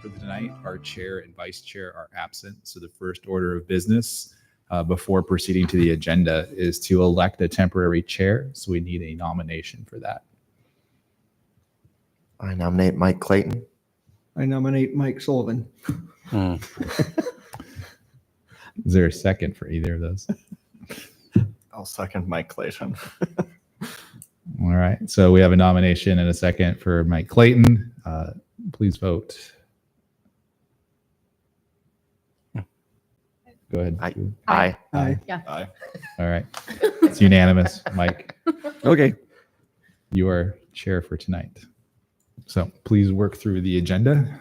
for tonight. Our chair and vice chair are absent. So the first order of business before proceeding to the agenda is to elect a temporary chair. So we need a nomination for that. I nominate Mike Clayton. I nominate Mike Sullivan. Is there a second for either of those? I'll second Mike Clayton. All right. So we have a nomination and a second for Mike Clayton. Please vote. Go ahead. Aye. Aye. Aye. All right. It's unanimous. Mike, Okay. you are chair for tonight. So please work through the agenda.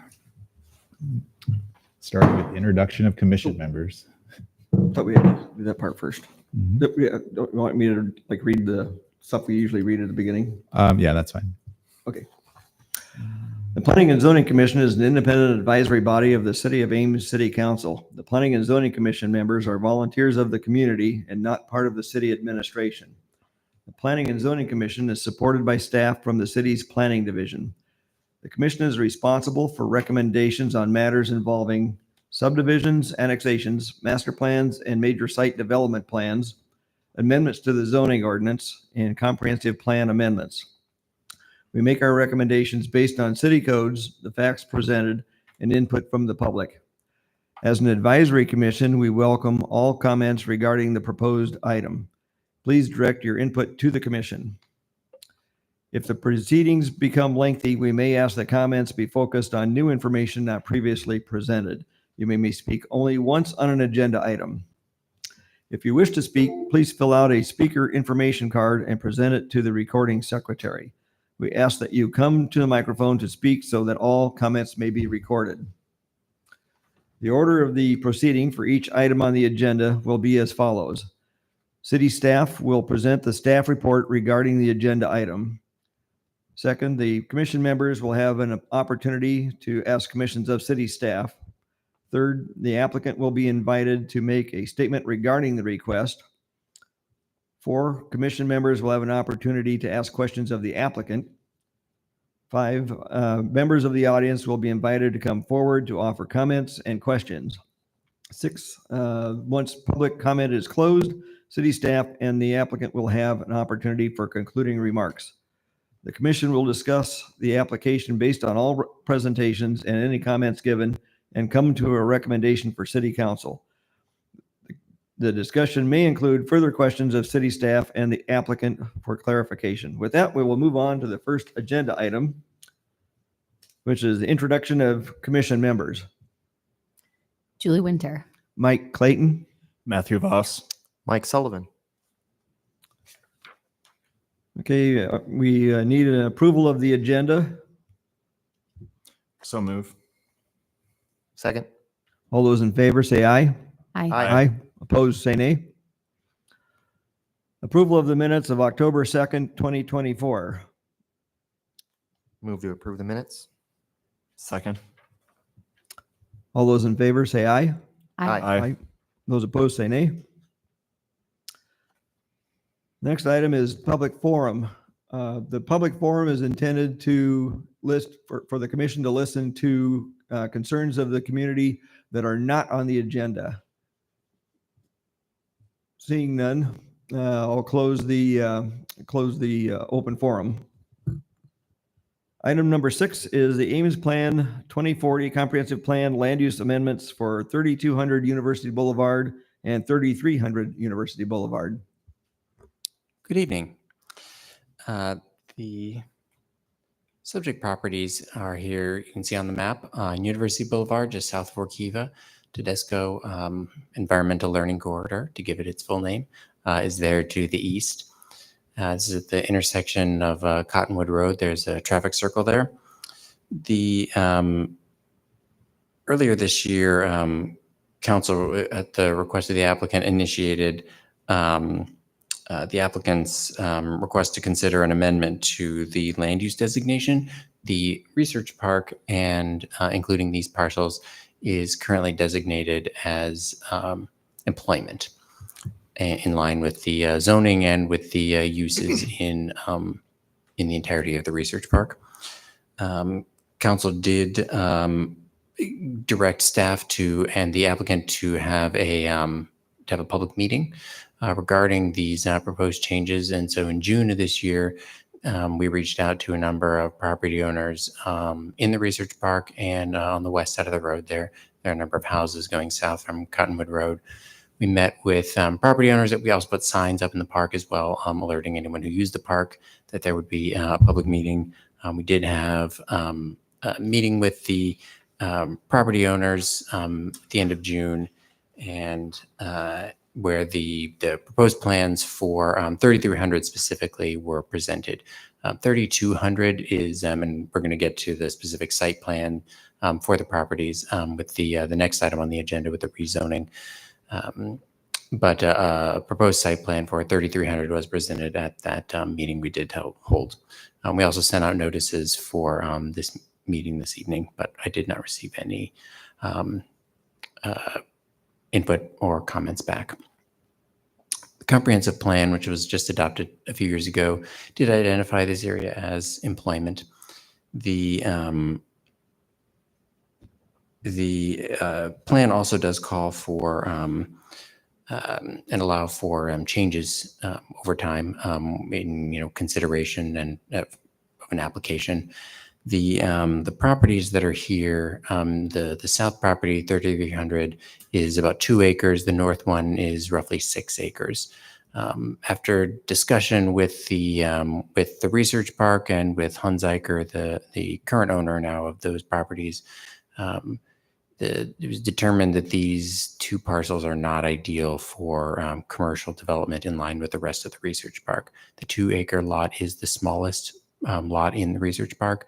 Starting with introduction of commission members. Thought we had to do that part first. Mhm. Don't you want me to read the stuff we usually read at the beginning? Yeah, that's fine. Okay. The Planning and Zoning Commission is an independent advisory body of the City of Ames City Council. The Planning and Zoning Commission members are volunteers of the community and not part of the city administration. The Planning and Zoning Commission is supported by staff from the city's planning division. The commission is responsible for recommendations on matters involving subdivisions, annexations, master plans, and major site development plans, amendments to the zoning ordinance, and comprehensive plan amendments. We make our recommendations based on city codes, the facts presented, and input from the public. As an advisory commission, we welcome all comments regarding the proposed item. Please direct your input to the commission. If the proceedings become lengthy, we may ask that comments be focused on new information not previously presented. You may speak only once on an agenda item. If you wish to speak, please fill out a speaker information card and present it to the recording secretary. We ask that you come to the microphone to speak so that all comments may be recorded. The order of the proceeding for each item on the agenda will be as follows. City staff will present the staff report regarding the agenda item. Second, the commission members will have an opportunity to ask questions of city staff. Third, the applicant will be invited to make a statement regarding the request. 4, commission members will have an opportunity to ask questions of the applicant. 5, members of the audience will be invited to come forward to offer comments and questions. 6, once public comment is closed, city staff and the applicant will have an opportunity for concluding remarks. The commission will discuss the application based on all presentations and any comments given and come to a recommendation for city council. The discussion may include further questions of city staff and the applicant for clarification. With that, we will move on to the first agenda item, which is the introduction of commission members. Julie Winter. Mike Clayton. Matthew Voss. Mike Sullivan. Okay, we need an approval of the agenda. So move. Second. All those in favor say aye. Aye. Aye. Opposed, say nay. Approval of the minutes of October 2nd, 2024. Move to approve the minutes. Second. All those in favor say aye. Aye. Aye. Those opposed say nay. Next item is public forum. The public forum is intended to list for the commission to listen to concerns of the community that are not on the agenda. Seeing none, I'll close the open forum. Item number 6 is the Ames Plan 2040 Comprehensive Plan Land Use Amendments for 3200 University Boulevard and 3300 University Boulevard. Good evening. The subject properties are here. You can see on the map on University Boulevard, just south of Workiva. Tedesco Environmental Learning Corridor, to give it its full name, is there to the east. This is at the intersection of Cottonwood Road. There's a traffic circle there. The earlier this year, council, at the request of the applicant, initiated the applicant's request to consider an amendment to the land use designation. The research park, and including these parcels, is currently designated as employment, in line with the zoning and with the uses in the entirety of the research park. Council did direct staff to and the applicant to have a public meeting regarding these proposed changes. And so in June of this year, we reached out to a number of property owners in the research park and on the west side of the road there. There are a number of houses going south from Cottonwood Road. We met with property owners. That we also put signs up in the park as well, alerting anyone who used the park that there would be a public meeting. We did have a meeting with the property owners at the end of June, and where the proposed plans for 3300 specifically were presented. 3200 is, and we're going to get to the specific site plan for the properties with the next item on the agenda with the rezoning. But a proposed site plan for 3300 was presented at that meeting we did hold. We also sent out notices for this meeting this evening, but I did not receive any input or comments back. The comprehensive plan, which was just adopted a few years ago, did identify this area as employment. The plan also does call for and allow for changes over time in consideration and of an application. The properties that are here, the south property 3300 is about 2 acres. The north one is roughly 6 acres. After discussion with the research park and with Hunziker, the current owner now of those properties, it was determined that these 2 parcels are not ideal for commercial development in line with the rest of the research park. The 2-acre lot is the smallest lot in the research park,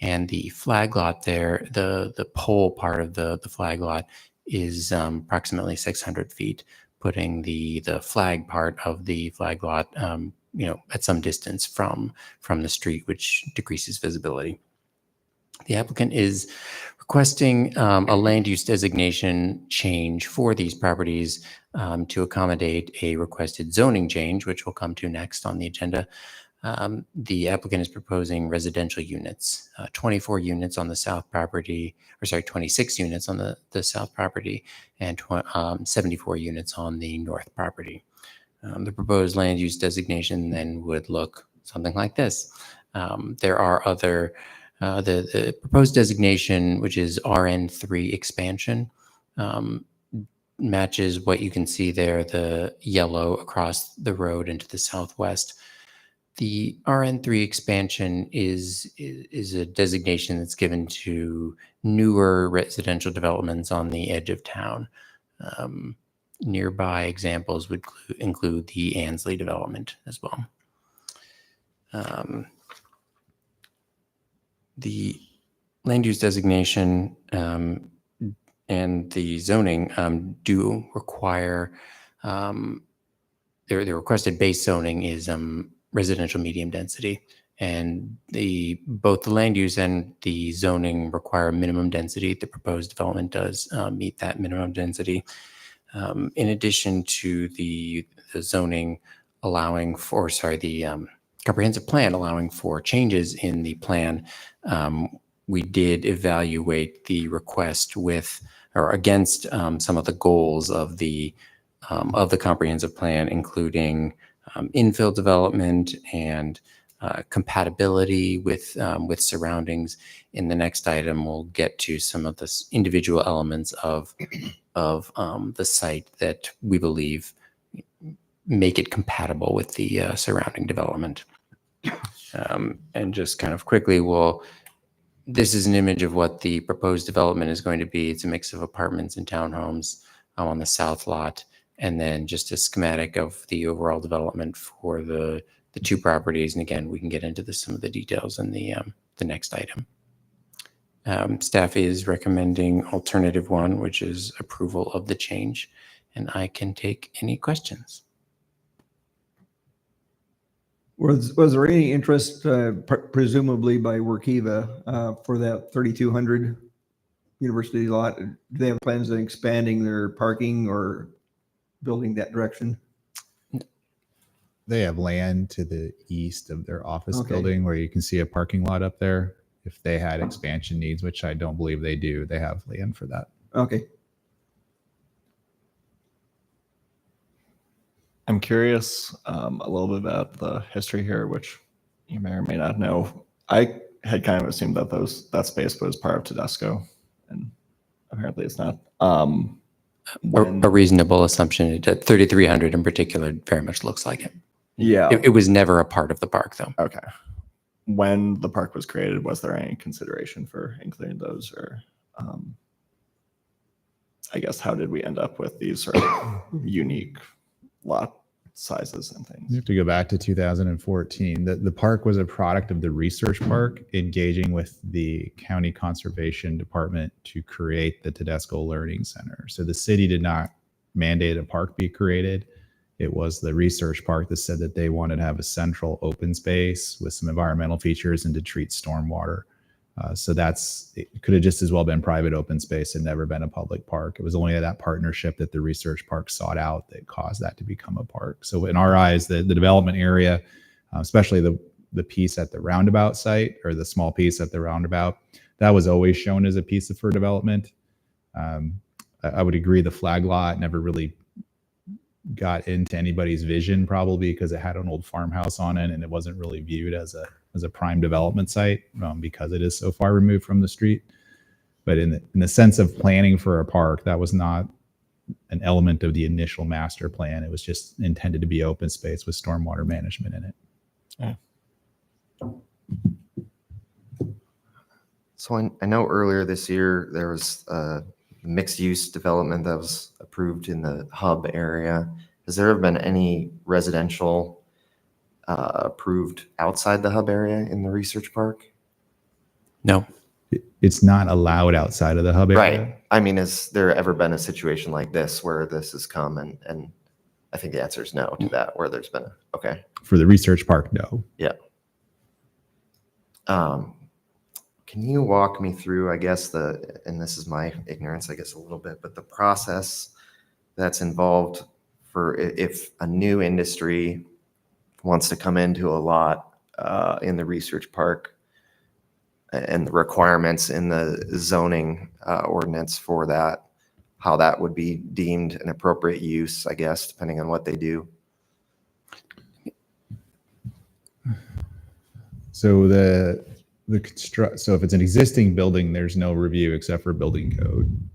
and the flag lot there, the pole part of the flag lot is approximately 600 feet, putting the flag part of the flag lot at some distance from the street, which decreases visibility. The applicant is requesting a land use designation change for these properties to accommodate a requested zoning change, which we'll come to next on the agenda. The applicant is proposing residential units, 24 units on the south property, 26 units on the south property, and 74 units on the north property. The proposed land use designation then would look something like this. There are other, the proposed designation, which is RN3 expansion, matches what you can see there, the yellow across the road into the southwest. The RN3 expansion is a designation that's given to newer residential developments on the edge of town. Nearby examples would include the Ansley development as well. The land use designation and the zoning do require, the requested base zoning is residential medium density, and both the land use and the zoning require minimum density. The proposed development does meet that minimum density. In addition to the zoning allowing for, the comprehensive plan allowing for changes in the plan, we did evaluate the request with or against some of the goals of the comprehensive plan, including infill development and compatibility with surroundings. In the next item, we'll get to some of the individual elements of the site that we believe make it compatible with the surrounding development. And just kind of quickly, this is an image of what the proposed development is going to be. It's a mix of apartments and townhomes on the south lot, and then just a schematic of the overall development for the 2 properties. And again, we can get into some of the details in the next item. Staff is recommending alternative 1, which is approval of the change, and I can take any questions. Was there any interest, presumably by Workiva, for that 3200 university lot? Do they have plans on expanding their parking or building that direction? They have land to the east of their office Okay. building where you can see a parking lot up there. if they had expansion needs, which I don't believe they do, they have land for that. Okay. I'm curious a little bit about the history here, which you may or may not know. I had kind of assumed that that space was part of Tedesco, and apparently it's not. When- A reasonable assumption. 3,300 in particular very much looks like it. yeah. It was never a part of the park, though. Okay. When the park was created, was there any consideration for including those, or I guess how did we end up with these sort of unique lot sizes and You things? have to go back to 2014. The park was a product of the research park engaging with the county conservation department to create the Tedesco Learning Center. So the city did not mandate a park be created. It was the research park that said that they wanted to have a central open space with some environmental features and to treat stormwater. So it could have just as well been private open space and never been a public park. It was only that partnership that the research park sought out that caused that to become a park. So in our eyes, the development area, especially the piece at the roundabout site, or the small piece at the roundabout, that was always shown as a piece for development. I would agree the flag lot never really got into anybody's vision, probably because it had an old farmhouse on it and it wasn't really viewed as a prime development site because it is so far removed from the street. But in the sense of planning for a park, that was not an element of the initial master plan. It was just intended to be open space with stormwater management in it. So I know earlier this year there was a mixed use development that was approved in the hub area. Has there been any residential approved outside the hub area in the research park? No. It's not allowed outside of the hub area. Right. I mean, has there ever been a situation like this where this has come and I think the answer is no to that, where there's been okay. For the research park, no. Can you walk me through, I guess, and this is my ignorance, I guess, a little bit, but the process that's involved for if a new industry wants to come into a lot in the research park and the requirements in the zoning ordinance for that, how that would be deemed an appropriate use, I guess, depending on what they do? So so if it's an existing building, there's no review except for building code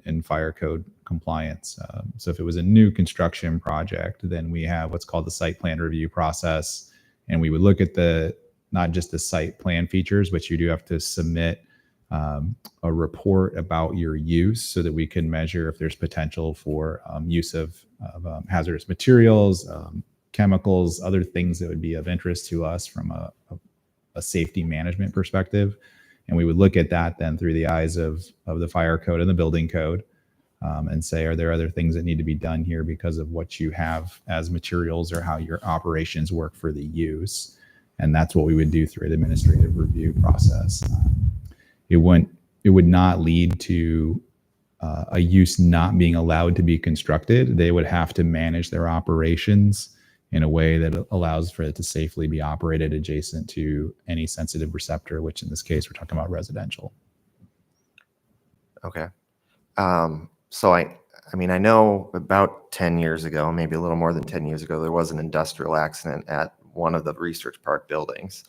and fire code compliance. So if it was a new construction project, then we have what's called the site plan review process, and we would look at not just the site plan features, but you do have to submit a report about your use so that we can measure if there's potential for use of hazardous materials, chemicals, other things that would be of interest to us from a safety management perspective. And we would look at that then through the eyes of the fire code and the building code and say, are there other things that need to be done here because of what you have as materials or how your operations work for the use? And that's what we would do through the administrative review process. It would not lead to a use not being allowed to be constructed. They would have to manage their operations in a way that allows for it to safely be operated adjacent to any sensitive receptor, which in this case, we're talking about residential. Okay. So I mean, I know about 10 years ago, maybe a little more than 10 years ago, there was an industrial accident at one of the research park buildings.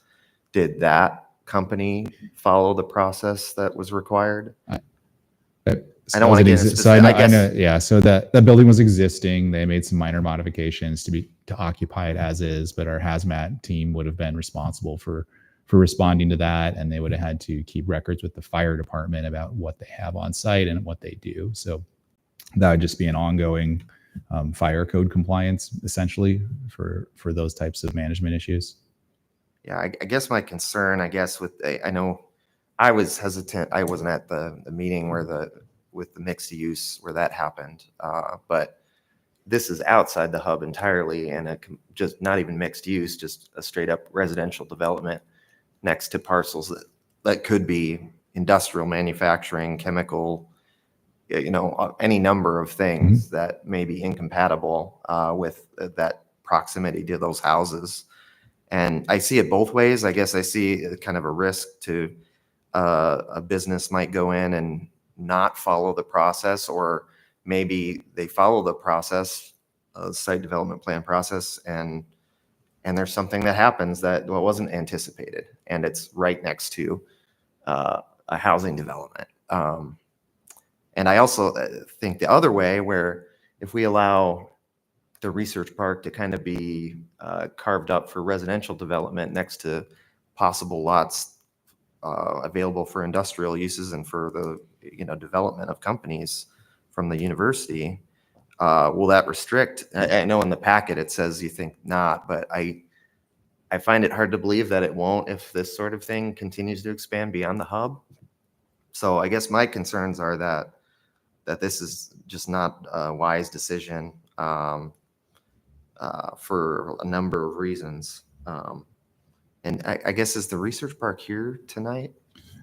Did that company follow the process that was required? I don't want to get into specific, I guess. Yeah, so that building was existing. They made some minor modifications to occupy it as is, but our hazmat team would have been responsible for responding to that, and they would have had to keep records with the fire department about what they have on site and what they do. So that would just be an ongoing fire code compliance, essentially, for those types of management issues. Yeah, I guess my concern, I know I was hesitant. I wasn't at the meeting with the mixed use where that happened, but this is outside the hub entirely, and just not even mixed use, just a straight up residential development next to parcels that could be industrial manufacturing, chemical, any number of things that may be incompatible with that proximity to those houses. And I see it both ways. I guess I see kind of a risk to a business might go in and not follow the process, or maybe they follow the process, site development plan process, and there's something that happens that wasn't anticipated, and it's right next to a housing development. And I also think the other way, where if we allow the research park to kind of be carved up for residential development next to possible lots available for industrial uses and for the development of companies from the university, will that restrict? I know in the packet it says you think not, but I find it hard to believe that it won't if this sort of thing continues to expand beyond the hub. So I guess my concerns are that this is just not a wise decision for a number of reasons. And I guess, is the research park here tonight?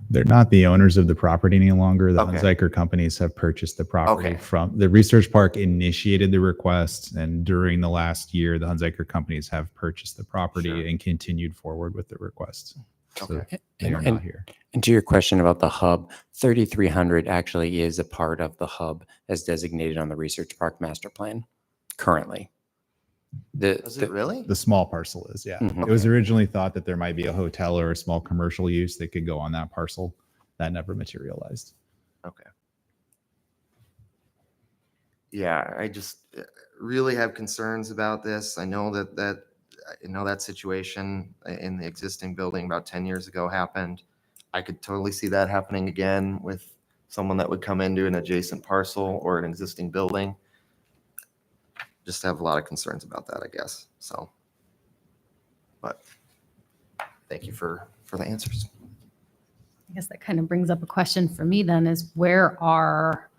They're not the owners of the property any longer. The Okay. Hunziker companies have purchased the property Okay. from the research park, initiated the request, and during the last year, the Hunziker companies have purchased the property Sure. and continued forward with the request. So Okay. they are not here. And to your question about the hub, 3300 actually is a part of the hub as designated on the Research Park Master Plan currently. Is it really? The small parcel is, yeah. Mhm. It was originally thought that there might be a hotel or a small commercial use that could go on that parcel. That never materialized. Okay. Yeah, I just really have concerns about this. I know that situation in the existing building about 10 years ago happened. I could totally see that happening again with someone that would come into an adjacent parcel or an existing building. Just have a lot of concerns about that, I guess. So, but thank you for the answers. I guess that kind of brings up a question for me then is where are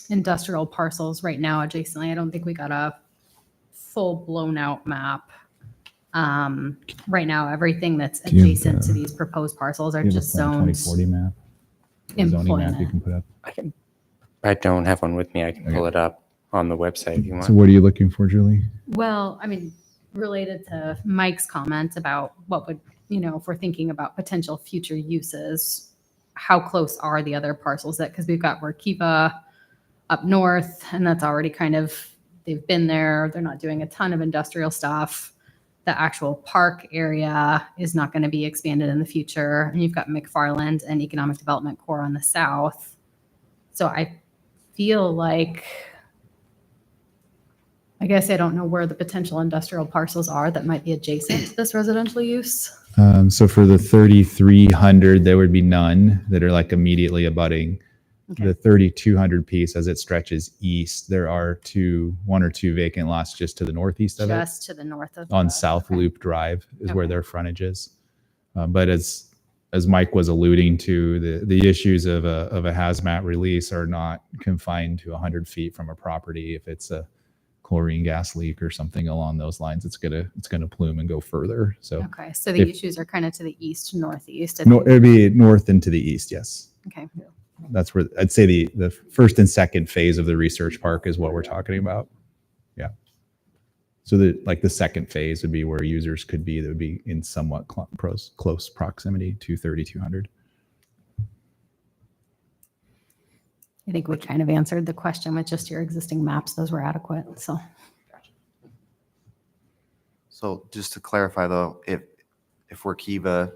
industrial parcels right now adjacently? I don't think we got a full blown out map. Right now, everything that's Do you have adjacent to the- these proposed parcels are Do you have a just Plan zoned 2040 map? A zoning map you employment. can put up. I don't have one with me. I can pull Okay. it up on the website if you want. So what are you looking for, Julie? Well, I mean, related to Mike's comment about what would, if we're thinking about potential future uses, how close are the other parcels that, because we've got Workiva up north, and that's already kind of, they've been there, they're not doing a ton of industrial stuff. The actual park area is not going to be expanded in the future. And you've got McFarland and Economic Development Corps on the south. So I feel like, I guess I don't know where the potential industrial parcels are that might be adjacent to this residential use. So for the 3,300, there would be none that are like immediately abutting. Okay. The 3,200 piece, as it stretches east, there are one or two vacant lots just to the northeast of it. Just to the north of. On the- South okay. Loop Drive is where Okay. their frontage is. But as Mike was alluding to, the issues of a hazmat release are not confined to 100 feet from a property. If it's a chlorine gas leak or something along those lines, it's gonna plume and go further. So Okay, so the If- issues are kind of to the east, northeast. it'd be north and to the east. Yes, Okay, that's where I'd say the first and second phase of the research park is what we're talking about. Yeah. So the second phase would be where users could be that would be in somewhat close proximity to 3,200. I think we kind of answered the question with just your existing maps. Those were adequate, so. So just to clarify though, if Workiva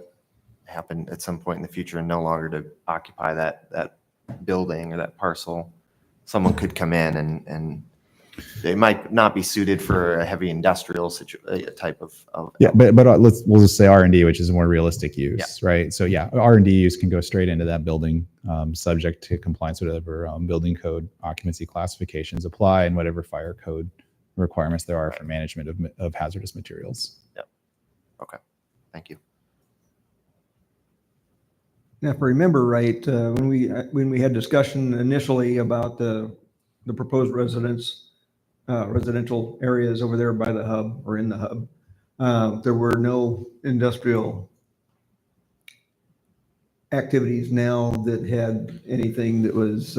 happened at some point in the future and no longer to occupy that building or that parcel, someone could come in and they might not be suited for a heavy industrial type of. Yeah, but we'll just say R&D, which is a more realistic use, right? So yeah, R&D use can go straight into that building, subject to compliance with whatever building code occupancy classifications apply and whatever fire code requirements there are for management of hazardous materials. Okay, thank you. Now, if I remember right, when we had discussion initially about the proposed residential areas over there by the hub or in the hub, there were no industrial activities now that had anything that was,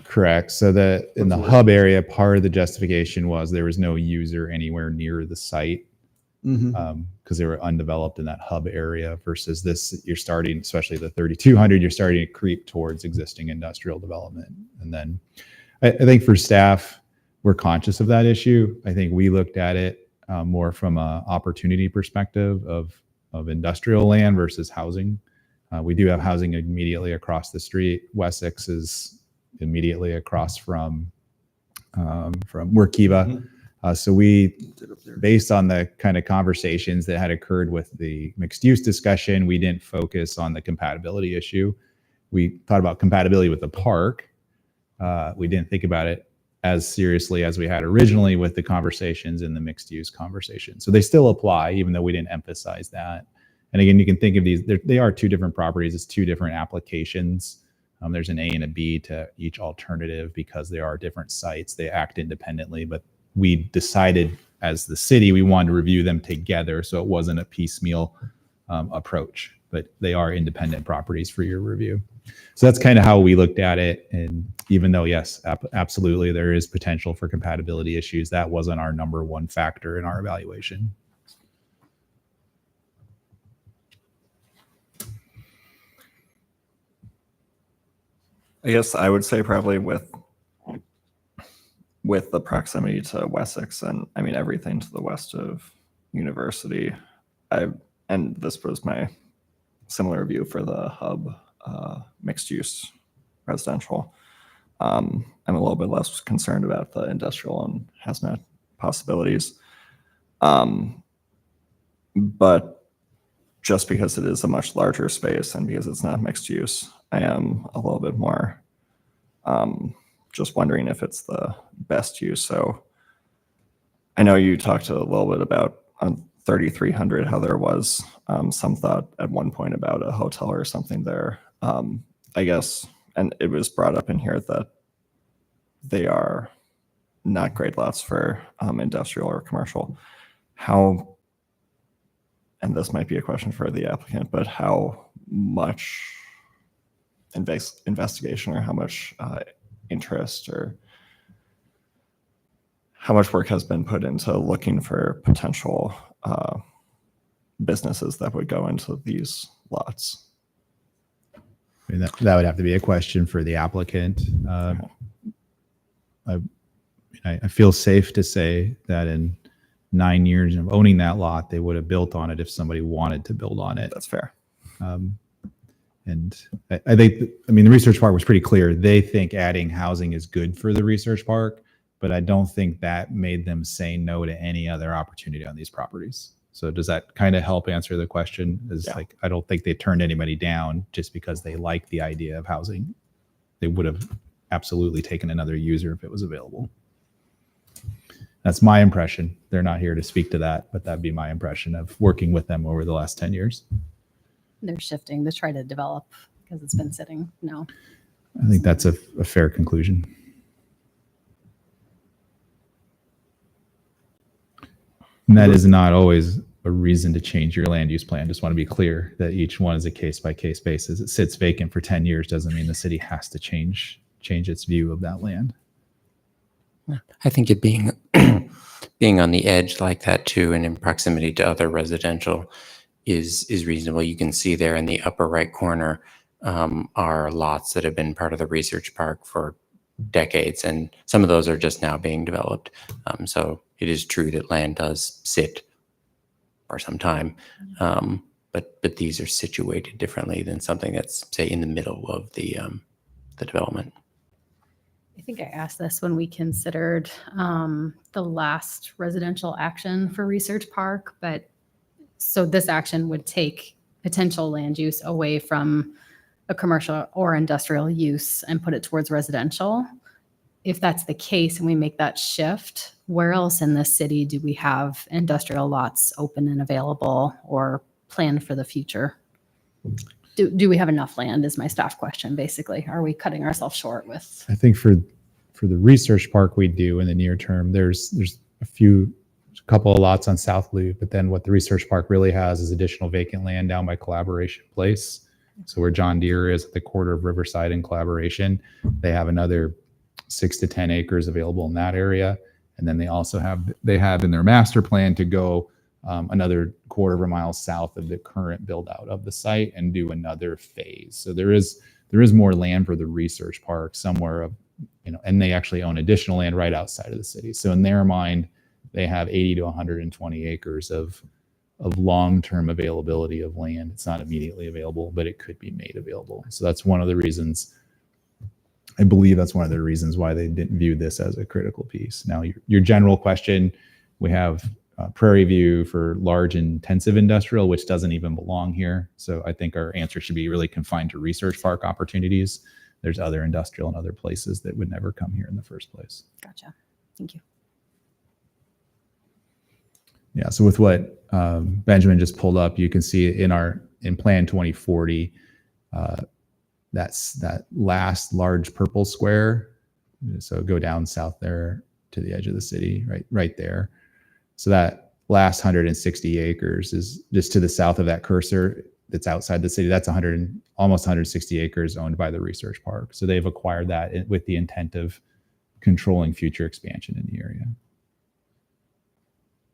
Correct. So that in the hub area, part of the justification was there was no user anywhere near the site. Mhm. because they were undeveloped in that hub area versus this, you're starting, especially the 3200, you're starting to creep towards existing industrial development. And then I think for staff, we're conscious of that issue. I think we looked at it more from a opportunity perspective of industrial land versus housing. We do have housing immediately across the street. Wessex is immediately across from Workiva. So we, based on the kind of conversations that had occurred with the mixed use discussion, we didn't focus on the compatibility issue. We thought about compatibility with the park. We didn't think about it as seriously as we had originally with the conversations in the mixed use conversation. So they still apply, even though we didn't emphasize that. And again, you can think of these, they are two different properties. It's two different applications. There's an A and a B to each alternative because there are different sites. They act independently, but we decided as the city, we wanted to review them together. So it wasn't a piecemeal approach, but they are independent properties for your review. So that's kind of how we looked at it. And even though, yes, absolutely, there is potential for compatibility issues, that wasn't our number one factor in our evaluation. I guess I would say probably with the proximity to Wessex and I mean everything to the west of University, and this was my similar view for the hub mixed use residential. I'm a little bit less concerned about the industrial and hazmat possibilities. But just because it is a much larger space and because it's not mixed use, I am a little bit more just wondering if it's the best use. So I know you talked a little bit about on 3300, how there was some thought at one point about a hotel or something there. I guess, and it was brought up in here that they are not great lots for industrial or commercial. How, and this might be a question for the applicant, but how much investigation or how much interest or how much work has been put into looking for potential businesses that would go into these lots? I mean, that would have to be a question for the applicant. I feel safe to say that in 9 years of owning that lot, they would have built on it if somebody wanted to build on it. That's fair. And I think, I mean, the research park was pretty clear. They think adding housing is good for the research park, but I don't think that made them say no to any other opportunity on these properties. So does that kind of help answer the question? Like, I don't think they turned anybody down just because they like the idea of housing. They would have absolutely taken another user if it was available. That's my impression. They're not here to speak to that, but that'd be my impression of working with them over the last 10 years. They're shifting to try to develop because it's been sitting. No. I think that's a fair conclusion. And that is not always a reason to change your land use plan. Just want to be clear that each one is a case by case basis. It sits vacant for 10 years doesn't mean the city has to change its view of that land. I think it being being on the edge like that too, and in proximity to other residential is reasonable. You can see there in the upper right corner are lots that have been part of the research park for decades, and some of those are just now being developed. So it is true that land does sit for some time, but these are situated differently than something that's, say, in the middle of the development. I think I asked this when we considered the last residential action for Research Park, but so this action would take potential land use away from a commercial or industrial use and put it towards residential. If that's the case and we make that shift, where else in the city do we have industrial lots open and available or planned for the future? Do we have enough land is my staff question, basically. Are we cutting ourselves short with? I think for the research park we do in the near term, there's a couple of lots on South Loop, but then what the research park really has is additional vacant land down by Collaboration Place. So where John Deere is at the corner of Riverside and Collaboration, they have another 6 to 10 acres available in that area. And then they also have in their master plan to go another quarter of a mile south of the current build out of the site and do another phase. So there is more land for the research park somewhere, and they actually own additional land right outside of the city. So in their mind, they have 80 to 120 acres of long-term availability of land. It's not immediately available, but it could be made available. So that's one of the reasons. I believe that's one of the reasons why they didn't view this as a critical piece. Now, your general question, we have Prairie View for large intensive industrial, which doesn't even belong here. So I think our answer should be really confined to research park opportunities. There's other industrial and other places that would never come here in the first place. Gotcha. Thank you. Yeah. So with what Benjamin just pulled up, you can see in Plan 2040, that's that last large purple square. So go down south there to the edge of the city, right there. So that last 160 acres is just to the south of that cursor that's outside the city. That's almost 160 acres owned by the research park. So they've acquired that with the intent of controlling future expansion in the area.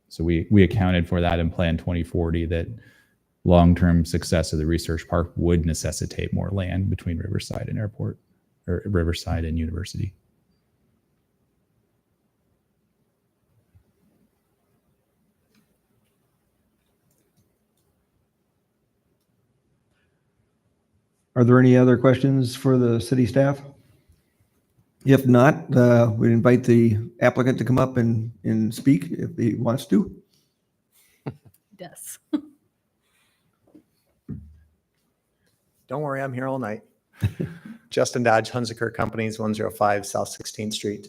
So we accounted for that in Plan 2040, that long-term success of the research park would necessitate more land between Riverside and Airport, or Riverside and University. Are there any other questions for the city staff? If not, we'd invite the applicant to come up and speak if he wants to. Yes. Don't worry, I'm here all night. Justin Dodge, Hunziker Companies, 105 South 16th Street.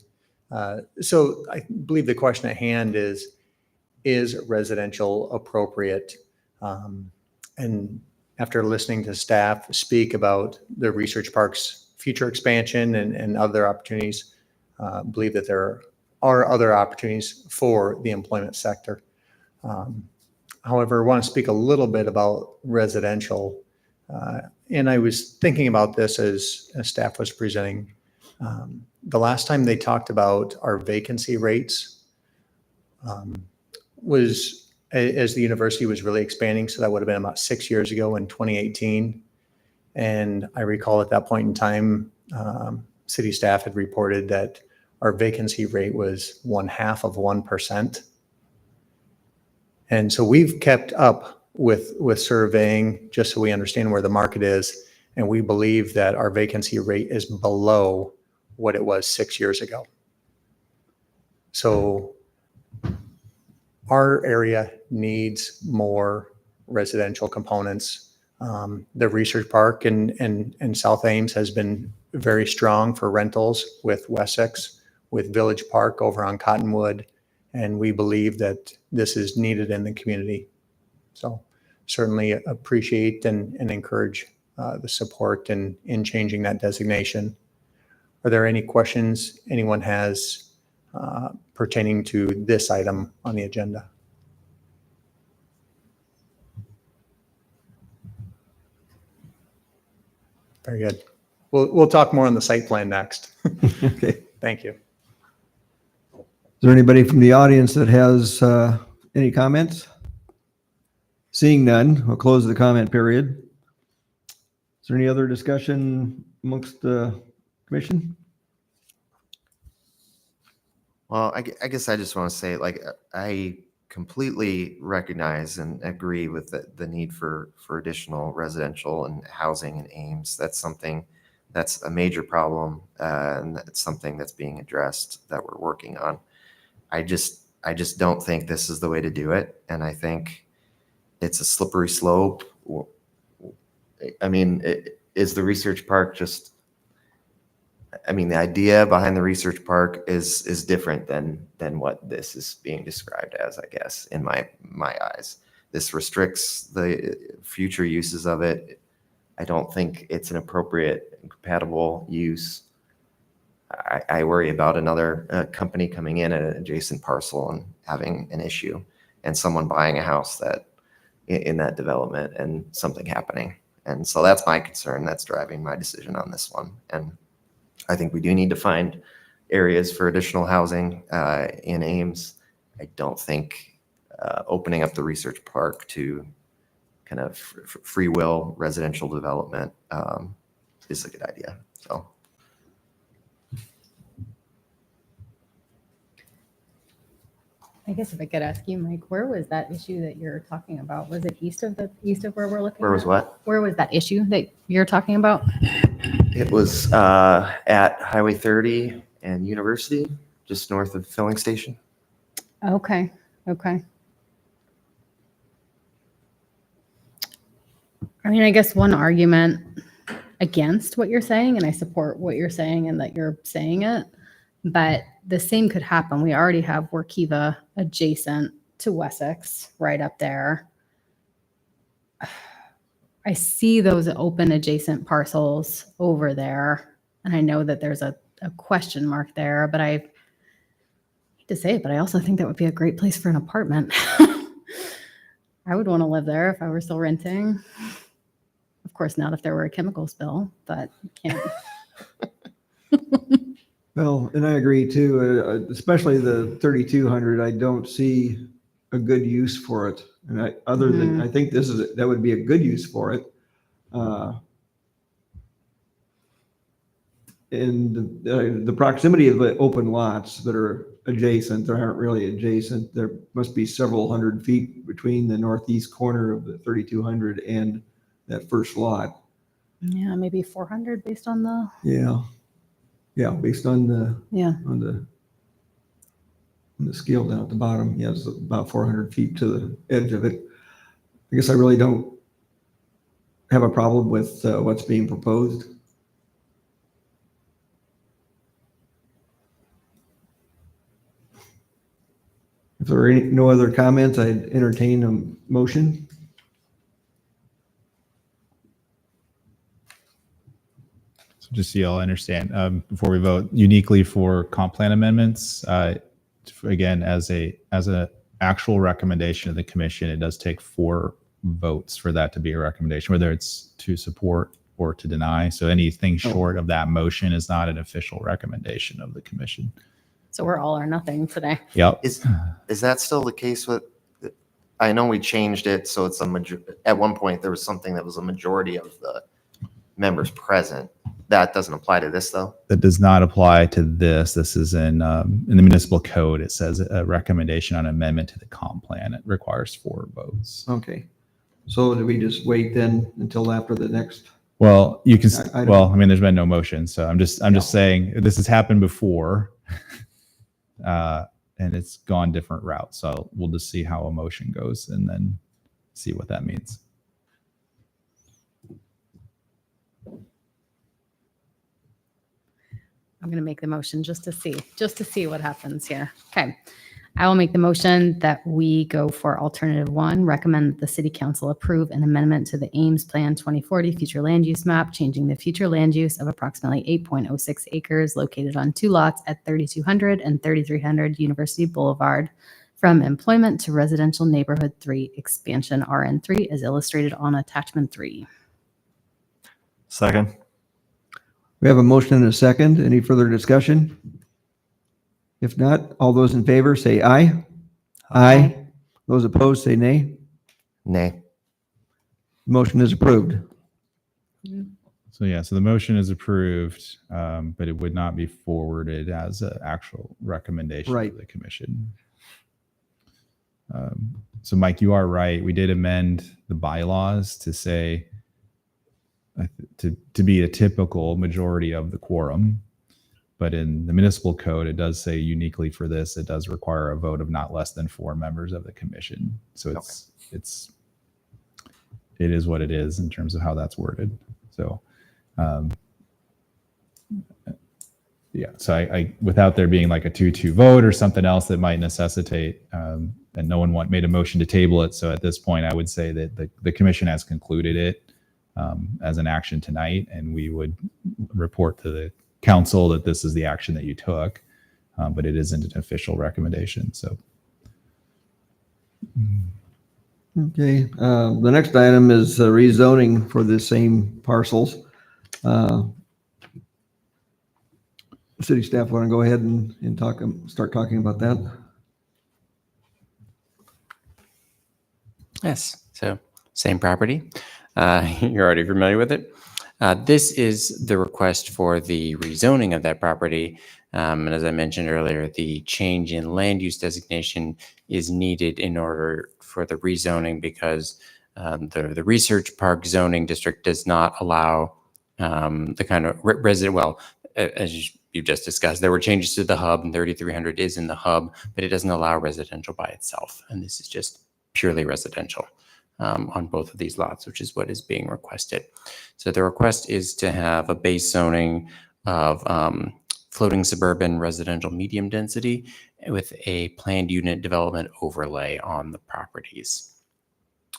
So I believe the question at hand is residential appropriate? And after listening to staff speak about the research park's future expansion and other opportunities, believe that there are other opportunities for the employment sector. However, I want to speak a little bit about residential. And I was thinking about this as staff was presenting. The last time they talked about our vacancy rates was as the university was really expanding. So that would have been about 6 years ago in 2018. And I recall at that point in time, city staff had reported that our vacancy rate was 0.5%. And so we've kept up with surveying just so we understand where the market is. And we believe that our vacancy rate is below what it was 6 years ago. So our area needs more residential components. The research park in South Ames has been very strong for rentals with Wessex, with Village Park over on Cottonwood. And we believe that this is needed in the community. So certainly appreciate and encourage the support in changing that designation. Are there any questions anyone has pertaining to this item on the agenda? Very good. We'll talk more on the site plan next. Okay. Thank you. Is there anybody from the audience that has any comments? Seeing none, we'll close the comment period. Is there any other discussion amongst the commission? Well, I guess I just want to say, like, I completely recognize and agree with the need for additional residential and housing in Ames. That's something that's a major problem, and it's something that's being addressed that we're working on. I just don't think this is the way to do it, and I think it's a slippery slope. I mean, is the research park just? I mean, the idea behind the research park is different than what this is being described as, I guess, in my eyes. This restricts the future uses of it. I don't think it's an appropriate and compatible use. I worry about another company coming in at an adjacent parcel and having an issue, and someone buying a house that in that development and something happening. And so that's my concern. That's driving my decision on this one. And I think we do need to find areas for additional housing in Ames. I don't think opening up the research park to kind of free will residential development is a good idea. So. I guess if I could ask you, Mike, where was that issue that you're talking about? Was it east of where we're looking? Where was at? what? Where was that issue that you're talking about? It was at Highway 30 and University, just north of the filling station. Okay. Okay. I mean, I guess one argument against what you're saying, and I support what you're saying and that you're saying it, but the same could happen. We already have Workiva adjacent to Wessex right up there. I see those open adjacent parcels over there, and I know that there's a question mark there, but I hate to say it, but I also think that would be a great place for an apartment. I would want to live there if I were still renting. Of course, not if there were a chemical spill, but you can't. Well, and I agree too, especially the 3,200, I don't see a good use for it. And I think that would be a good use for it. And the proximity of the open lots that are adjacent, they aren't really adjacent. There must be several hundred feet between the northeast corner of the 3,200 and that first lot. Yeah, maybe 400 based on the. Yeah, based on the Yeah. on the scale down at the bottom. Yeah, it's about 400 feet to the edge of it. I guess I really don't have a problem with what's being proposed. If there are no other comments, I'd entertain a motion. So just so y'all understand, before we vote, uniquely for comp plan amendments, again, as a actual recommendation of the commission, it does take 4 votes for that to be a recommendation, whether it's to support or to deny. So anything short of that motion is not an official recommendation of the commission. So we're all or nothing today. Yep. Is that still the case with? I know we changed it, so it's at one point there was something that was a majority of the members present. That doesn't apply to this though. That does not apply to this. This is in the municipal code. It says a recommendation on amendment to the comp plan. It requires 4 votes. Okay. So do we just wait then until after the next? Well, you can. I don't- Well, I mean, there's been no motion, so I'm just saying this has happened before, and it's gone different routes. So we'll just see how a motion goes, and then see what that means. I'm going to make the motion just to see what happens here. Okay. I will make the motion that we go for alternative 1, recommend that the city council approve an amendment to the Ames Plan 2040 future land use map, changing the future land use of approximately 8.06 acres located on 2 lots at 3,200 and 3,300 University Boulevard from employment to residential neighborhood 3 expansion RN3 as illustrated on attachment 3. Second. We have a motion and a second. Any further discussion? If not, all those in favor say aye. Aye. Those opposed say nay. Nay. Motion is approved. So yeah, so the motion is approved, but it would not be forwarded as an actual recommendation Right. of the commission. So Mike, you are right. We did amend the bylaws to say to be a typical majority of the quorum. But in the municipal code, it does say uniquely for this, it does require a vote of not less than 4 members of the commission. So it is what it is in terms of how that's worded. So, yeah. So I without there being like a 2-2 vote or something else that might necessitate, and no one made a motion to table it. So at this point, I would say that the commission has concluded it as an action tonight, and we would report to the council that this is the action that you took, but it isn't an official recommendation. So, Okay. The next item is rezoning for the same parcels. City staff want to go ahead and start talking about that? Yes. So same property. You're already familiar with it. This is the request for the rezoning of that property. And as I mentioned earlier, the change in land use designation is needed in order for the rezoning because the research park zoning district does not allow the kind of resident, well, as you just discussed, there were changes to the hub and 3300 is in the hub, but it doesn't allow residential by itself. And this is just purely residential on both of these lots, which is what is being requested. So the request is to have a base zoning of floating suburban residential medium density with a planned unit development overlay on the properties.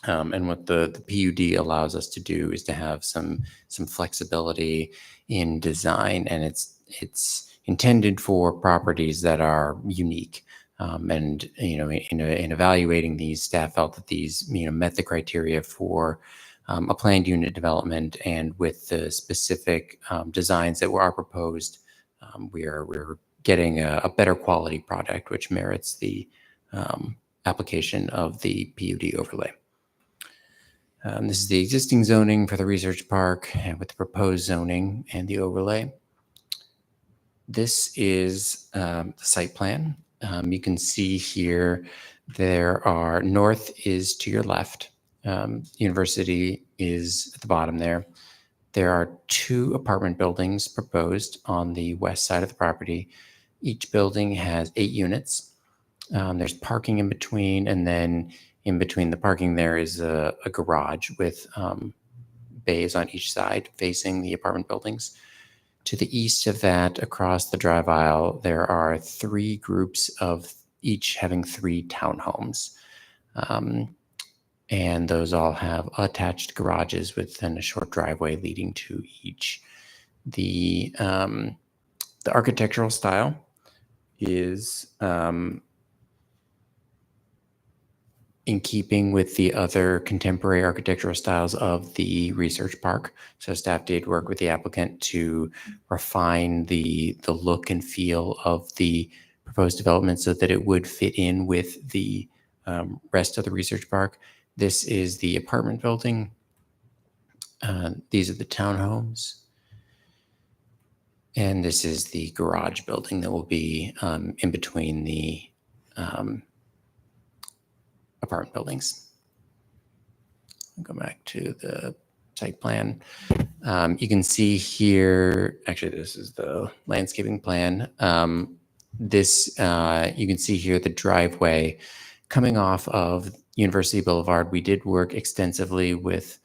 And what the PUD allows us to do is to have some flexibility in design, and it's intended for properties that are unique. And in evaluating these, staff felt that these met the criteria for a planned unit development, and with the specific designs that are proposed, we're getting a better quality product, which merits the application of the PUD overlay. This is the existing zoning for the research park with the proposed zoning and the overlay. This is the site plan. You can see here there are north is to your left. University is at the bottom there. There are 2 apartment buildings proposed on the west side of the property. Each building has 8 units. There's parking in between, and then in between the parking there is a garage with bays on each side facing the apartment buildings. To the east of that, across the drive aisle, there are 3 groups of each having 3 townhomes. And those all have attached garages within a short driveway leading to each. The architectural style is in keeping with the other contemporary architectural styles of the research park. So staff did work with the applicant to refine the look and feel of the proposed development so that it would fit in with the rest of the research park. This is the apartment building. These are the townhomes. And this is the garage building that will be in between the apartment buildings. I'll go back to the site plan. You can see here, actually, this is the landscaping plan. You can see here the driveway coming off of University Boulevard. We did work extensively with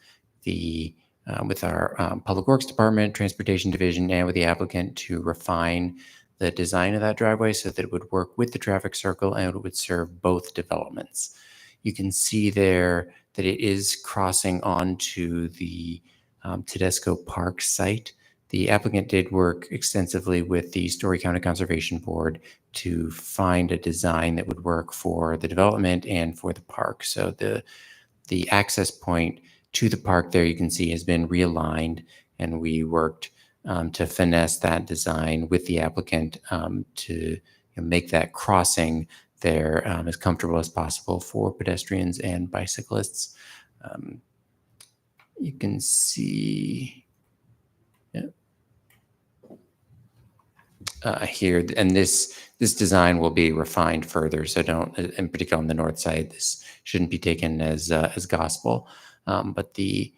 our Public Works Department, Transportation Division, and with the applicant to refine the design of that driveway so that it would work with the traffic circle and it would serve both developments. You can see there that it is crossing onto the Tedesco Park site. The applicant did work extensively with the Story County Conservation Board to find a design that would work for the development and for the park. So the access point to the park there, you can see, has been realigned, and we worked to finesse that design with the applicant to make that crossing there as comfortable as possible for pedestrians and bicyclists. You can see here, and this design will be refined further. So don't, in particular on the north side, this shouldn't be taken as gospel. But the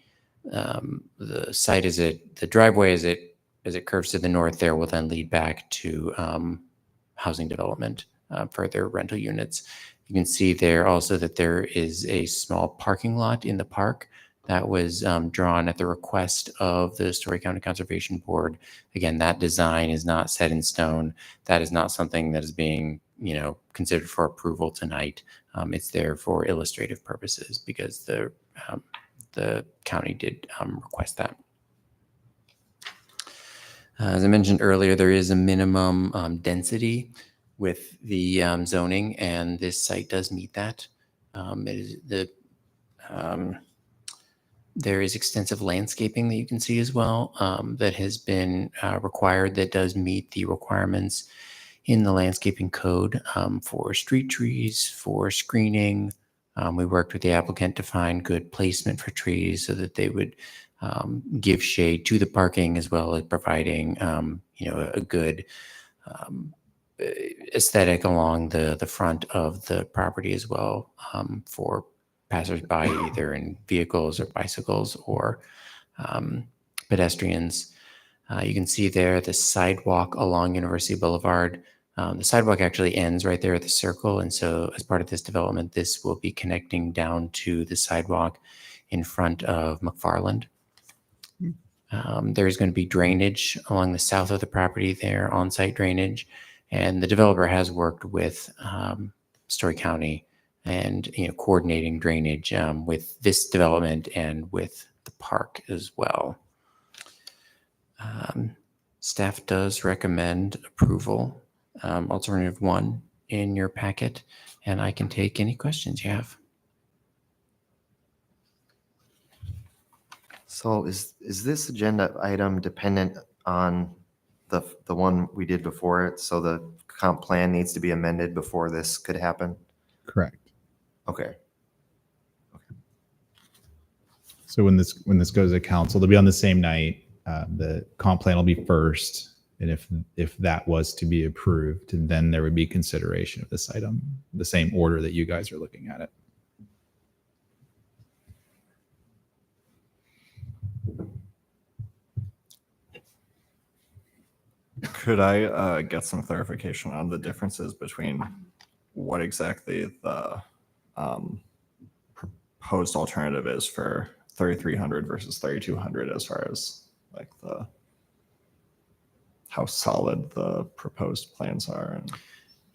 site the driveway as it curves to the north there will then lead back to housing development, further rental units. You can see there also that there is a small parking lot in the park that was drawn at the request of the Story County Conservation Board. Again, that design is not set in stone. That is not something that is being, considered for approval tonight. It's there for illustrative purposes because the county did request that. As I mentioned earlier, there is a minimum density with the zoning, and this site does meet that. There is extensive landscaping that you can see as well that has been required, that does meet the requirements in the landscaping code for street trees, for screening, We worked with the applicant to find good placement for trees so that they would give shade to the parking as well as providing, a good aesthetic along the front of the property as well for passersby, either in vehicles or bicycles or pedestrians. You can see there the sidewalk along University Boulevard. The sidewalk actually ends right there at the circle. And so as part of this development, this will be connecting down to the sidewalk in front of McFarland. There's going to be drainage along the south of the property there, on-site drainage. And the developer has worked with Story County and coordinating drainage with this development and with the park as well. Staff does recommend approval, alternative 1 in your packet, and I can take any questions you have. So is this agenda item dependent on the one we did before it? So the comp plan needs to be amended before this could happen? Correct. Okay. So when this goes to council, they'll be on the same night. The comp plan will be first, and if that was to be approved, then there would be consideration of this item, the same order that you guys are looking at it. Could I get some clarification on the differences between what exactly the proposed alternative is for 3,300 versus 3,200 as far as like how solid the proposed plans are and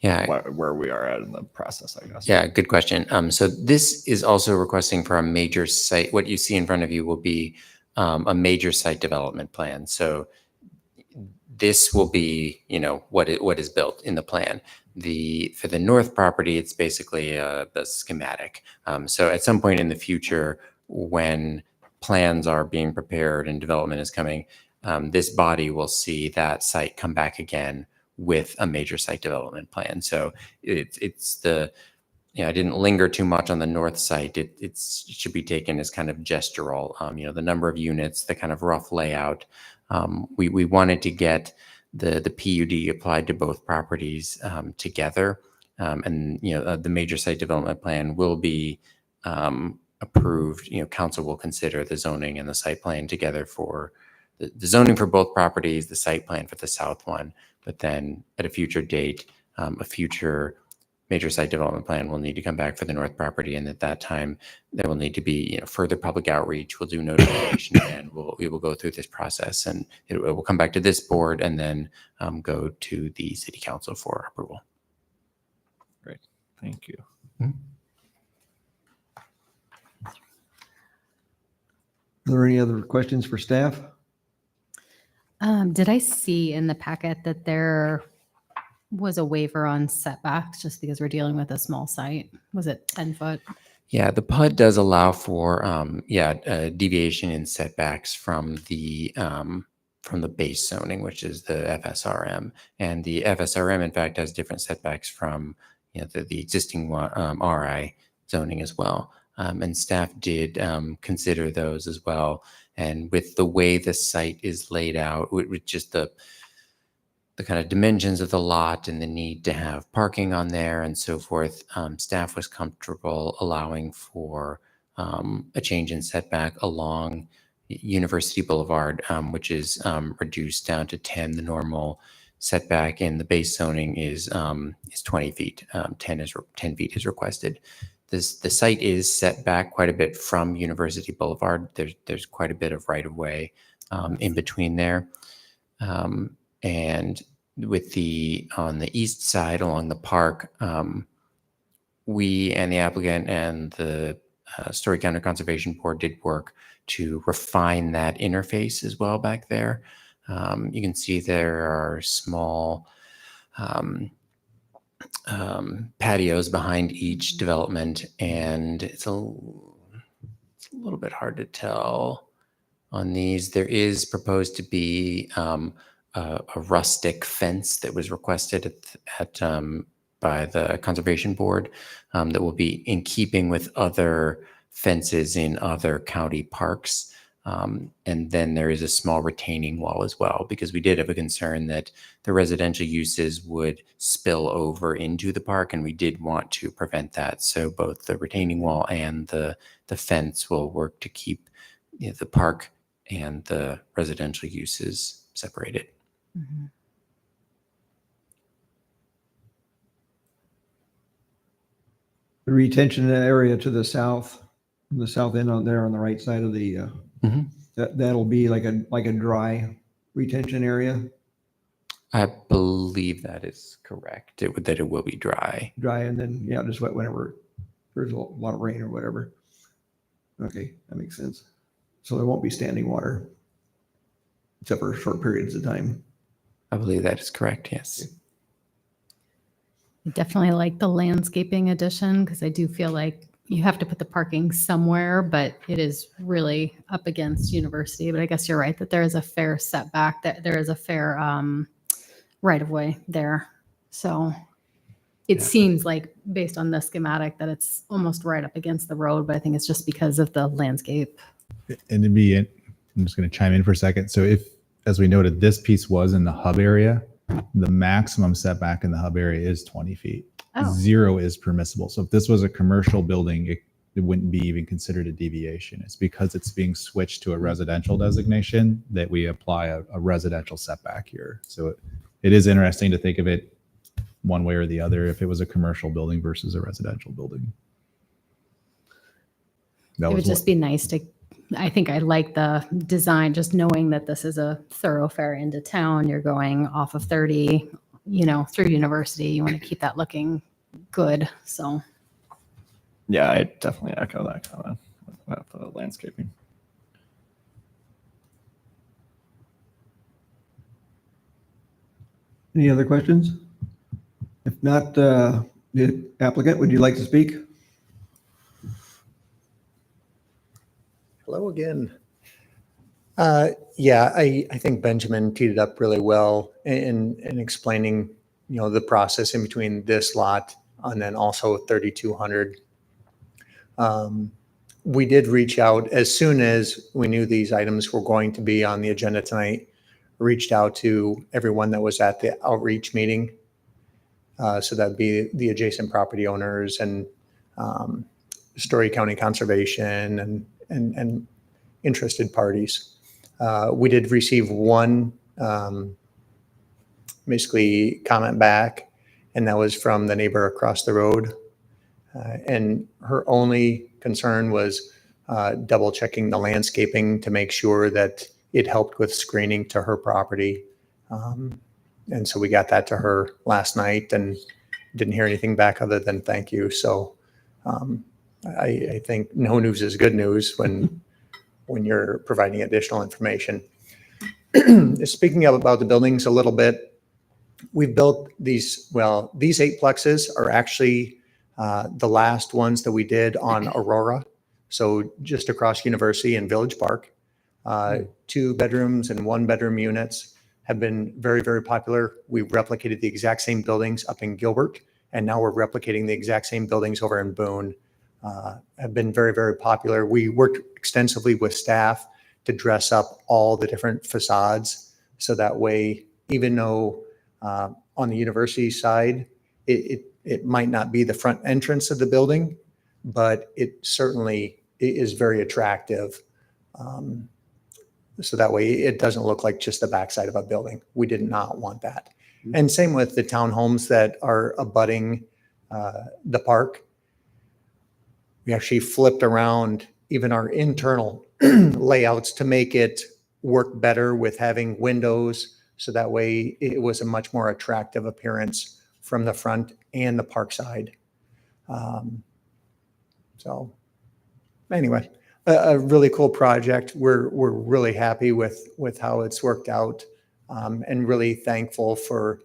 Yeah. where we are at in the process, I guess. Yeah, good question. So this is also requesting for a major site. What you see in front of you will be a major site development plan. So this will be, what is built in the plan. For the north property, it's basically the schematic. So at some point in the future, when plans are being prepared and development is coming, this body will see that site come back again with a major site development plan. So it's the, I didn't linger too much on the north site. It should be taken as kind of gestural, the number of units, the kind of rough layout. We wanted to get the PUD applied to both properties together. And, the major site development plan will be approved. Council will consider the zoning and the site plan together for the zoning for both properties, the site plan for the south one. But then at a future date, a future major site development plan will need to come back for the north property. And at that time, there will need to be further public outreach. We'll do notification and we will go through this process, and it will come back to this board and then go to the city council for approval. Great. Thank you. Are there any other questions for staff? Did I see in the packet that there was a waiver on setbacks just because we're dealing with a small site? Was it 10 foot? Yeah, the PUD does allow for deviation in setbacks from the base zoning, which is the FSRM, and the FSRM in fact has different setbacks from the existing RI zoning as well. And staff did consider those as well. And with the way the site is laid out, with just the kind of dimensions of the lot and the need to have parking on there and so forth, staff was comfortable allowing for a change in setback along University Boulevard, which is reduced down to 10. The normal setback in the base zoning is 20 feet. 10 feet is requested. The site is set back quite a bit from University Boulevard. There's quite a bit of right of way in between there, and with on the east side along the park, we and the applicant and the Story County Conservation Board did work to refine that interface as well back there. You can see there are small patios behind each development, and it's a little bit hard to tell on these. There is proposed to be a rustic fence that was requested at by the Conservation Board that will be in keeping with other fences in other county parks. And then there is a small retaining wall as well, because we did have a concern that the residential uses would spill over into the park, and we did want to prevent that. So both the retaining wall and the fence will work to keep the park and the residential uses separated. The retention area to the south end on there on the right side of the, Mhm. that'll be like a dry retention area, I believe that is correct. That it will be dry. dry and then, yeah, just wet whenever there's a lot of rain or whatever. Okay, that makes sense. So there won't be standing water except for short periods of time. I believe that is correct. Yes. I definitely like the landscaping addition because I do feel like you have to put the parking somewhere, but it is really up against University. But I guess you're right that there is a fair setback, that there is a fair right of way there. So it seems like, based on the schematic, that it's almost right up against the road, but I think it's just because of the landscape. And I'm just going to chime in for a second. So if, as we noted, this piece was in the hub area, the maximum setback in the hub area is 20 feet. Oh. 0 is permissible. So if this was a commercial building, it wouldn't be even considered a deviation. It's because it's being switched to a residential designation that we apply a residential setback here. So it is interesting to think of it one way or the other if it was a commercial building versus a residential building. It would just be nice to, I think I like the design, just knowing that this is a thoroughfare into town. You're going off of 30, through University. You want to keep that looking good. So Yeah, I definitely echo that comment about the landscaping. Any other questions? If not, the applicant, would you like to speak? Hello again. Yeah, I think Benjamin teed it up really well in explaining, the process in between this lot and then also 3200. We did reach out as soon as we knew these items were going to be on the agenda tonight, reached out to everyone that was at the outreach meeting. So that'd be the adjacent property owners and Story County Conservation and interested parties. We did receive one basically comment back, and that was from the neighbor across the road. And her only concern was double checking the landscaping to make sure that it helped with screening to her property. And so we got that to her last night and didn't hear anything back other than thank you. So I think no news is good news when you're providing additional information. Speaking about the buildings a little bit, we've built these 8 plexes are actually the last ones that we did on Aurora. So just across University and Village Park, 2 bedrooms and 1 bedroom units have been very, very popular. We replicated the exact same buildings up in Gilbert, and now we're replicating the exact same buildings over in Boone. Have been very, very popular. We worked extensively with staff to dress up all the different facades. So that way, even though on the university side, it might not be the front entrance of the building, but it certainly is very attractive. So that way it doesn't look like just the backside of a building. We did not want that. And same with the townhomes that are abutting the park. We actually flipped around even our internal layouts to make it work better with having windows. So that way it was a much more attractive appearance from the front and the park side. So anyway, a really cool project. We're really happy with how it's worked out, and really thankful for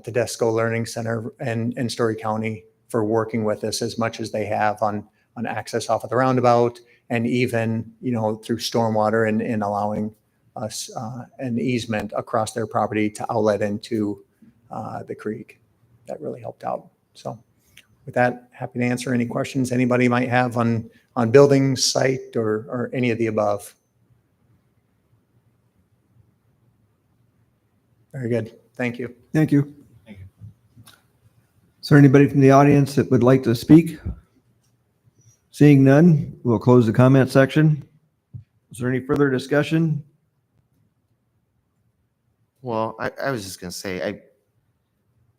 Tedesco Learning Center and Story County for working with us as much as they have on access off of the roundabout, and even through stormwater and allowing us an easement across their property to outlet into the creek. That really helped out. So with that, happy to answer any questions anybody might have on building, site, or any of the above. Very good. Thank you. Thank you. Is there anybody from the audience that would like to speak? Seeing none, we'll close the comment section. Is there any further discussion? Well, I was just gonna say,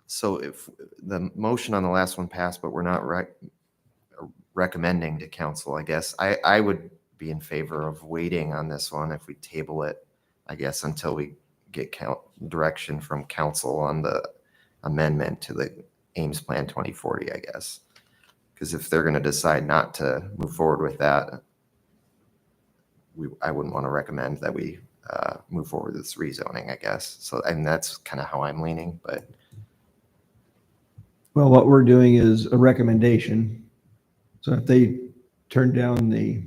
so if the motion on the last one passed, but we're not recommending to council, I guess, I would be in favor of waiting on this one if we table it, I guess, until we get direction from council on the amendment to the Ames Plan 2040, I guess. Because if they're gonna decide not to move forward with that, I wouldn't want to recommend that we move forward with this rezoning, I guess. So, and that's kind of how I'm leaning, but Well, what we're doing is a recommendation. So if they turn down the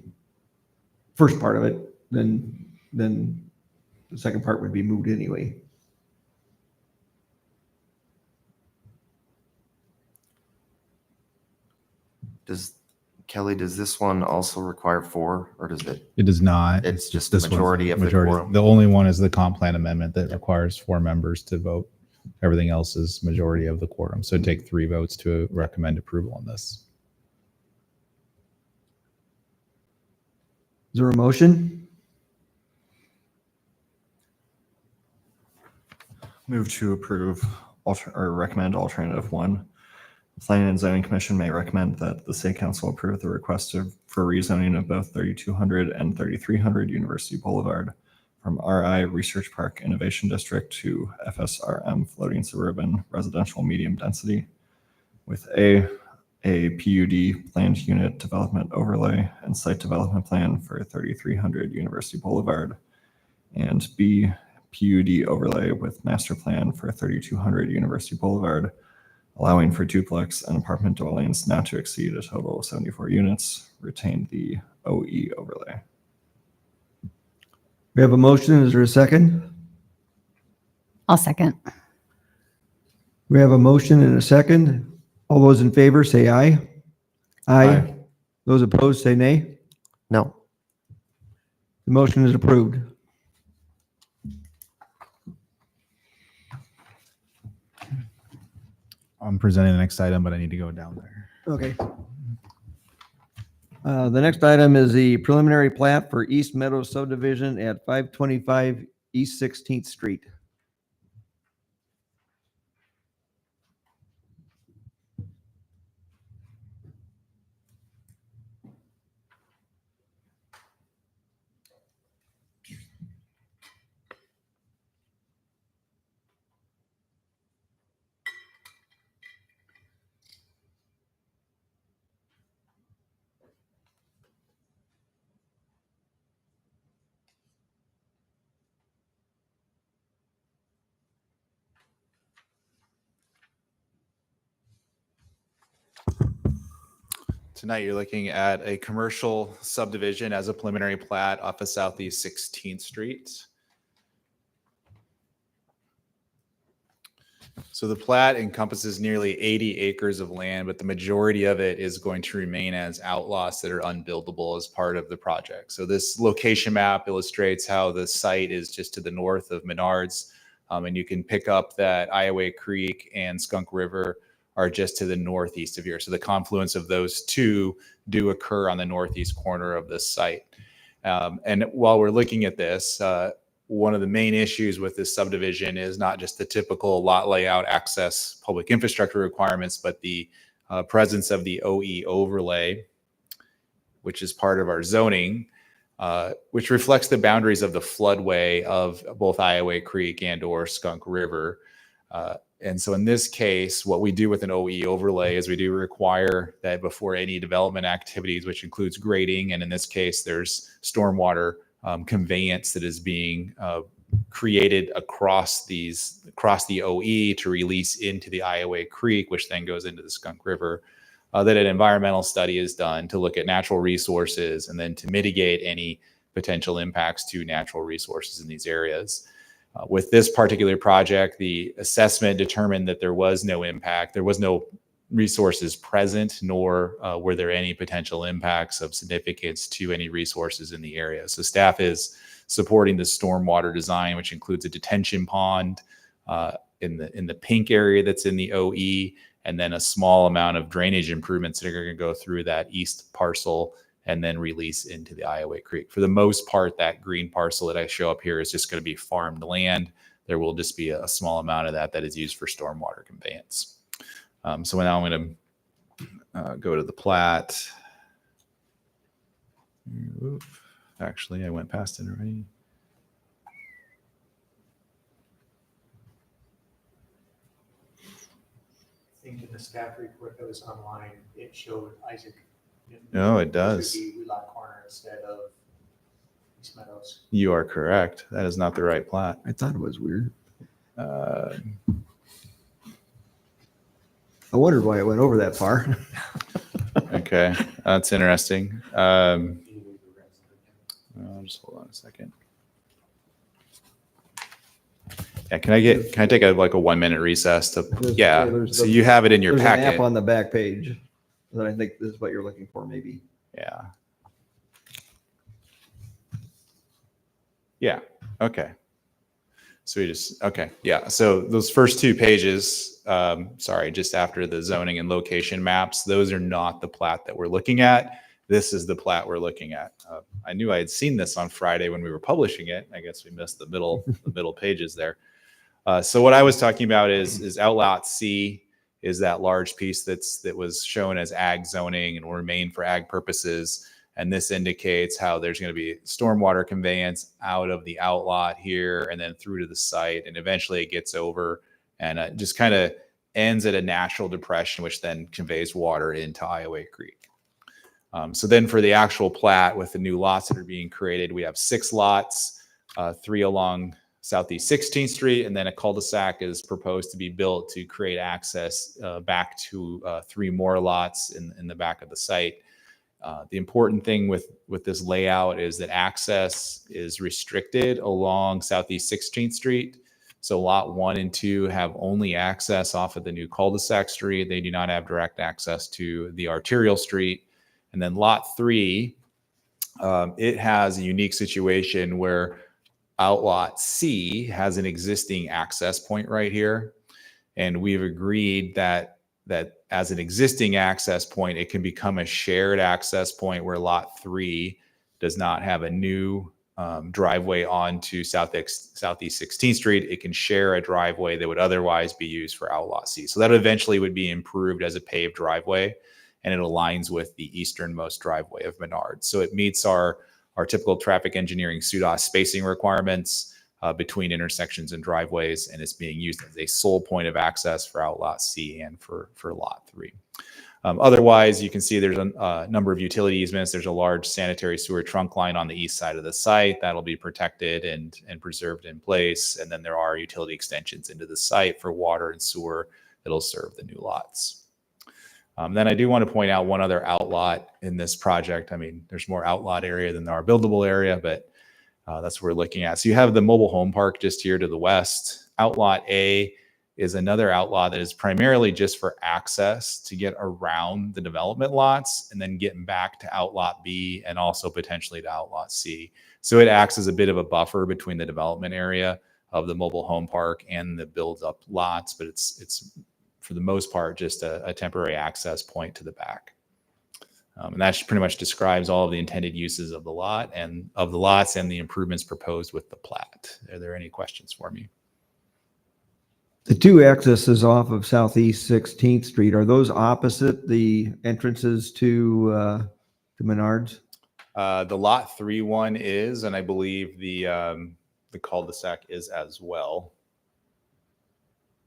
first part of it, then the second part would be moved anyway. Kelly, does this one also require 4, or does it? It does not. It's just this the one's majority of the quorum. The only one is the comp plan amendment that requires 4 members to vote. Everything else is majority of the quorum. So it'd take 3 votes to recommend approval on this. Is there a motion? Move to approve or recommend alternative 1. The Planning and Zoning Commission may recommend that the City Council approve the request for rezoning of both 3200 and 3300 University Boulevard from RI Research Park Innovation District to FSRM Floating Suburban Residential Medium Density with a PUD planned unit development overlay and site development plan for 3300 University Boulevard, and B, PUD overlay with master plan for 3200 University Boulevard, allowing for duplex and apartment dwellings not to exceed a total of 74 units, retain the OE overlay. We have a motion. Is there a second? I'll second. We have a motion and a second. All those in favor say aye. Aye. Those opposed say nay. No. The motion is approved. I'm presenting the next item, but I need to go down there. Okay. The next item is the preliminary plat for East Meadows subdivision at 525 East 16th Street. Tonight, you're looking at a commercial subdivision as a preliminary plat off of Southeast 16th Street. So the plat encompasses nearly 80 acres of land, but the majority of it is going to remain as outlots that are unbuildable as part of the project. So this location map illustrates how the site is just to the north of Menards, and you can pick up that Iowa Creek and Skunk River are just to the northeast of here. So the confluence of those two do occur on the northeast corner of this site. And while we're looking at this, one of the main issues with this subdivision is not just the typical lot layout, access, public infrastructure requirements, but the presence of the OE overlay, which is part of our zoning, which reflects the boundaries of the floodway of both Iowa Creek and or Skunk River. And so in this case, what we do with an OE overlay is we do require that before any development activities, which includes grading, and in this case, there's stormwater conveyance that is being created across the OE to release into the Iowa Creek, which then goes into the Skunk River, that an environmental study is done to look at natural resources and then to mitigate any potential impacts to natural resources in these areas. With this particular project, the assessment determined that there was no impact. There was no resources present, nor were there any potential impacts of significance to any resources in the area. So staff is supporting the stormwater design, which includes a detention pond in the pink area that's in the OE, and then a small amount of drainage improvements that are going to go through that east parcel and then release into the Iowa Creek. For the most part, that green parcel that I show up here is just going to be farmed land. There will just be a small amount of that is used for stormwater conveyance. So now I'm going to go to the plat. Oof. Actually, I went past it already. I think in the staff report that was online, it showed Isaac. No, it does. Wheelock Corner instead of East Meadows. You are correct. That is not the right plat. I thought it was weird. Uh, I wondered why it went over that far. okay, that's interesting. I'll just hold on a second. Yeah, can I take a 1 minute recess to? Yeah. There's So you have it in your There's an packet. app on the back page that I think this is what you're looking for, maybe. Yeah. Yeah. Okay. So okay. Yeah. So those first 2 pages, sorry, just after the zoning and location maps, those are not the plat that we're looking at. This is the plat we're looking at. I knew I had seen this on Friday when we were publishing it. I guess we missed the middle pages there. So what I was talking about is Outlot C is that large piece that was shown as ag zoning and will remain for ag purposes. And this indicates how there's going to be stormwater conveyance out of the outlot here and then through to the site. And eventually it gets over and it just kind of ends at a natural depression, which then conveys water into Iowa Creek. So then for the actual plat with the new lots that are being created, we have 6 lots, 3 along Southeast 16th Street, and then a cul-de-sac is proposed to be built to create access back to 3 more lots in the back of the site. The important thing with this layout is that access is restricted along Southeast 16th Street. So lot 1 and 2 have only access off of the new cul-de-sac street. They do not have direct access to the arterial street. And then lot 3, it has a unique situation where Outlot C has an existing access point right here. And we've agreed that as an existing access point, it can become a shared access point where lot 3 does not have a new driveway onto Southeast 16th Street. It can share a driveway that would otherwise be used for Outlot C. So that eventually would be improved as a paved driveway, and it aligns with the easternmost driveway of Menard. So it meets our typical traffic engineering SUDA spacing requirements between intersections and driveways, and it's being used as a sole point of access for Outlot C and for lot 3. Otherwise, you can see there's a number of utility easements. There's a large sanitary sewer trunk line on the east side of the site that'll be protected and preserved in place. And then there are utility extensions into the site for water and sewer that'll serve the new lots. Then I do want to point out one other outlot in this project. I mean, there's more outlot area than there are buildable area, but that's what we're looking at. So you have the mobile home park just here to the west. Outlot A is another outlot that is primarily just for access to get around the development lots and then getting back to Outlot B and also potentially to Outlot C. So it acts as a bit of a buffer between the development area of the mobile home park and the build up lots, but it's for the most part just a temporary access point to the back. And that pretty much describes all of the intended uses of the lot and of the lots and the improvements proposed with the plat. Are there any questions for me? The 2 accesses off of Southeast 16th Street, are those opposite the entrances to Menards? The lot 3 one is, and I believe the cul-de-sac is as well.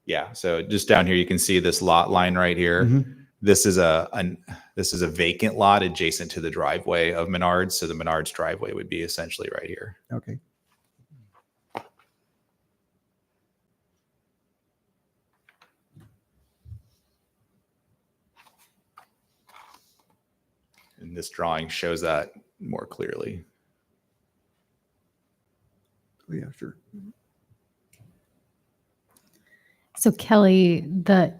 Yeah, so just down here you can see this lot line right here. Mhm. This is a vacant lot adjacent to the driveway of Menards. So the Menards driveway would be essentially right here. Okay. And this drawing shows that more clearly. Oh, yeah, sure. So Kelly, the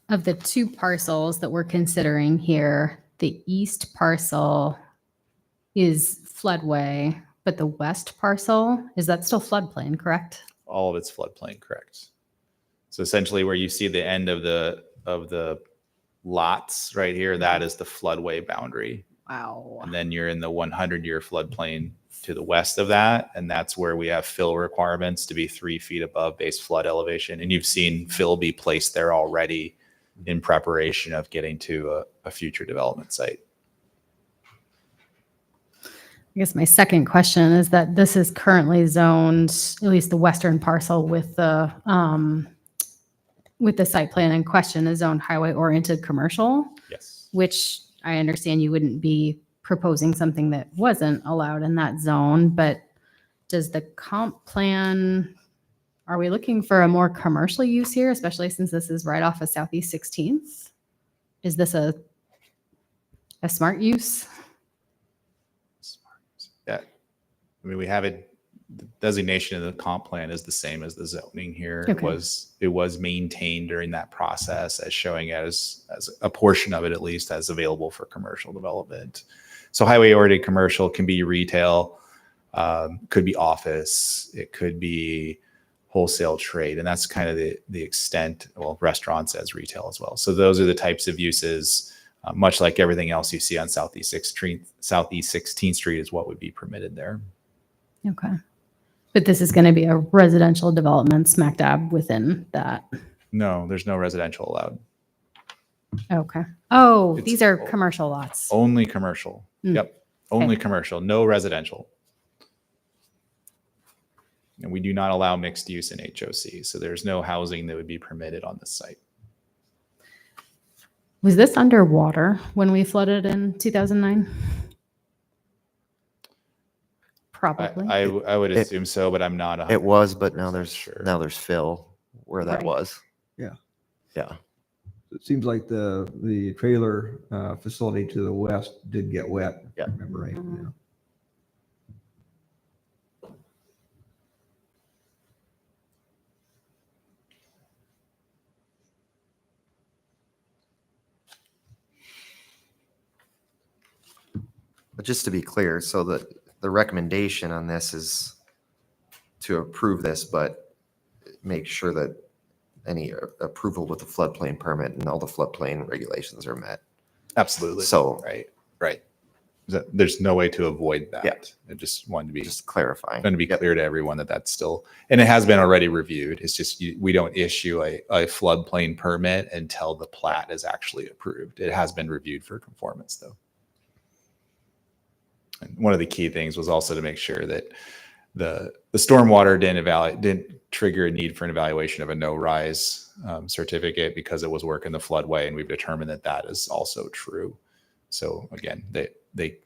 of the two parcels that we're considering here, the east parcel is floodway, but the west parcel, is that still floodplain, correct? All of it's floodplain, correct? So essentially where you see the end of the lots right here, that is the floodway boundary. Wow. And then you're in the 100-year floodplain to the west of that. And that's where we have fill requirements to be 3 feet above base flood elevation. And you've seen fill be placed there already in preparation of getting to a future development site. I guess my second question is that this is currently zoned, at least the western parcel with the site plan in question is zoned highway oriented commercial, Yes. which I understand you wouldn't be proposing something that wasn't allowed in that zone, but does the comp plan, are we looking for a more commercial use here, especially since this is right off of Southeast 16th? Is this a smart use? Yeah. I mean, we have it, the designation of the comp plan is the same as the zoning here. Okay. It was maintained during that process as showing as a portion of it, at least, as available for commercial development. So highway oriented commercial can be retail, could be office, it could be wholesale trade. And that's kind of the extent, well, restaurants as retail as well. So those are the types of uses, much like everything else you see on Southeast 16th Street is what would be permitted there. Okay. But this is going to be a residential development smack dab within that. No, there's no residential allowed. Okay. Oh, It's these are o- commercial lots. Only commercial. Mm. Yep. Only commercial, no residential. And we do not allow mixed use in HOC. So there's no housing that would be permitted on this site. Was this underwater when we flooded in 2009? Probably. I would assume so, but I'm not. It was, but 100% sure. now there's fill where that Right. was. Yeah. Yeah. It seems like the trailer facility to the west did get wet. if I Yeah. Remember right? Mhm. Yeah. But just to be clear, so the recommendation on this is to approve this, but make sure that any approval with the floodplain permit and all the floodplain regulations are met. Absolutely. So- right. There's no way to avoid that. Yeah. I just wanted to be Just clarifying. going to be clear to everyone that that's still, and it has been already reviewed. It's just we don't issue a floodplain permit until the plat is actually approved. It has been reviewed for conformance, though. And one of the key things was also to make sure that the stormwater didn't trigger a need for an evaluation of a no rise certificate because it was work in the floodway, and we've determined that that is also true. So again,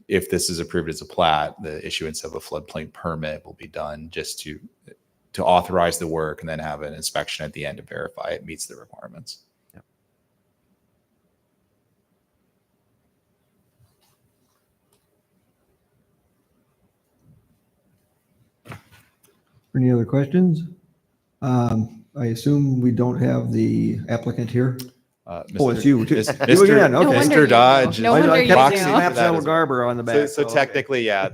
if this is approved as a plat, the issuance of a floodplain permit will be done just to authorize the work and then have an inspection at the end to verify it meets the requirements. Any other questions? I assume we don't have the applicant here. Oh, it's you. Mis- You again, No okay. wonder Mr. you Dodge. knew. No I wonder kept you proxy knew. for Maps that L. as well. Garber on the back. So okay. technically, yeah,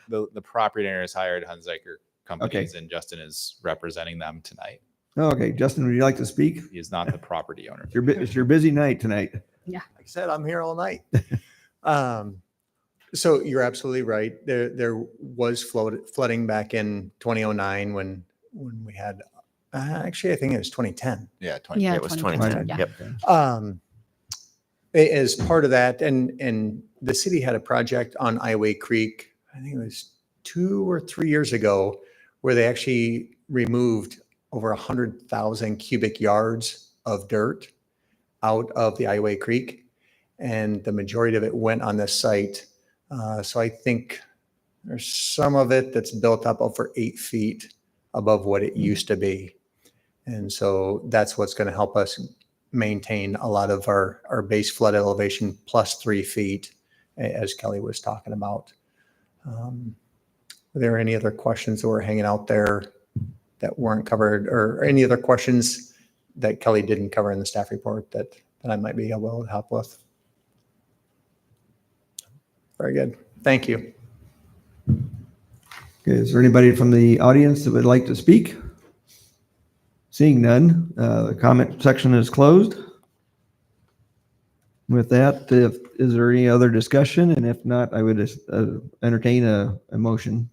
the property owner has hired Hunziker companies, and Justin is representing them tonight. Okay, Justin, would you like to speak? He is not the property owner. It's your busy night tonight. Like I said, I'm here all night. So you're absolutely right. There was flooding back in 2009 when we had, actually, I think it was 2010. Yeah, 20. Yeah, It was 2010, 2010. yeah. Yep. As part of that, and the city had a project on Ioway Creek, I think it was 2 or 3 years ago, where they actually removed over 100,000 cubic yards of dirt out of the Ioway Creek. And the majority of it went on this site. So I think there's some of it that's built up over 8 feet above what it used to be. And so that's what's going to help us maintain a lot of our base flood elevation plus 3 feet, as Kelly was talking about. Are there any other questions that were hanging out there that weren't covered, or any other questions that Kelly didn't cover in the staff report that I might be able to help with. Very good. Thank you. Okay, is there anybody from the audience that would like to speak? Seeing none, the comment section is closed. With that, is there any other discussion? And if not, I would entertain a motion.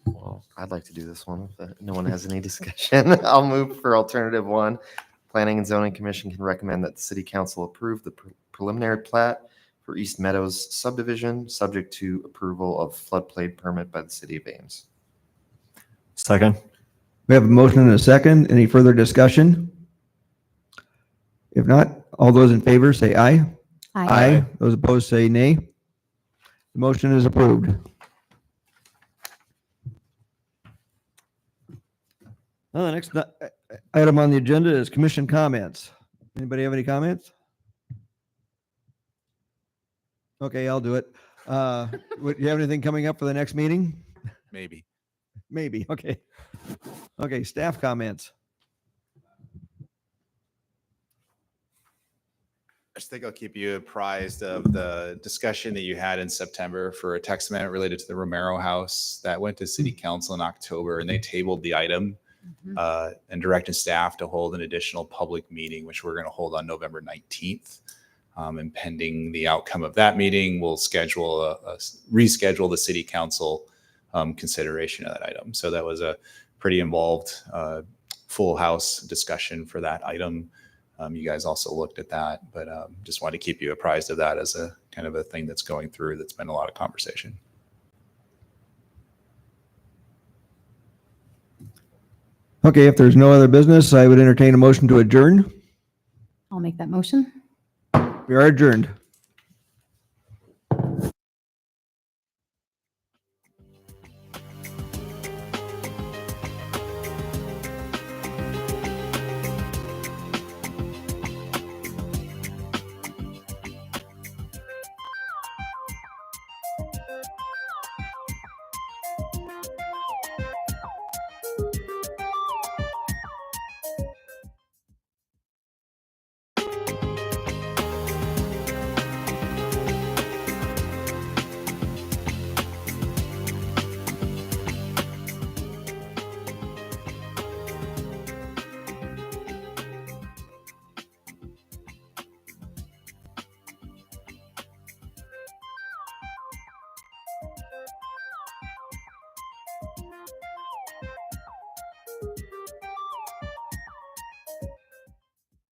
Well, I'd like to do this one if no one has any discussion. I'll move for alternative one. Planning and Zoning Commission can recommend that the city council approve the preliminary plat for East Meadows subdivision, subject to approval of floodplain permit by the city of Ames. Second. We have a motion and a second. Any further discussion? If not, all those in favor say aye. Those opposed say nay. The motion is approved. Well, the next item on the agenda is commission comments. Anybody have any comments? Okay, I'll do it. Do you have anything coming up for the next meeting? Maybe. Maybe, okay. Okay, staff comments. I just think I'll keep you apprised of the discussion that you had in September for a text amendment related to the Romero House that went to City Council in October, and they tabled the item and directed staff to hold an additional public meeting, which we're going to hold on November 19th. And pending the outcome of that meeting, we'll reschedule the City Council consideration of that item. So that was a pretty involved full house discussion for that item. You guys also looked at that, but just wanted to keep you apprised of that as a kind of a thing that's going through that's been a lot of conversation. Okay, if there's no other business, I would entertain a motion to adjourn. I'll make that motion. We are adjourned.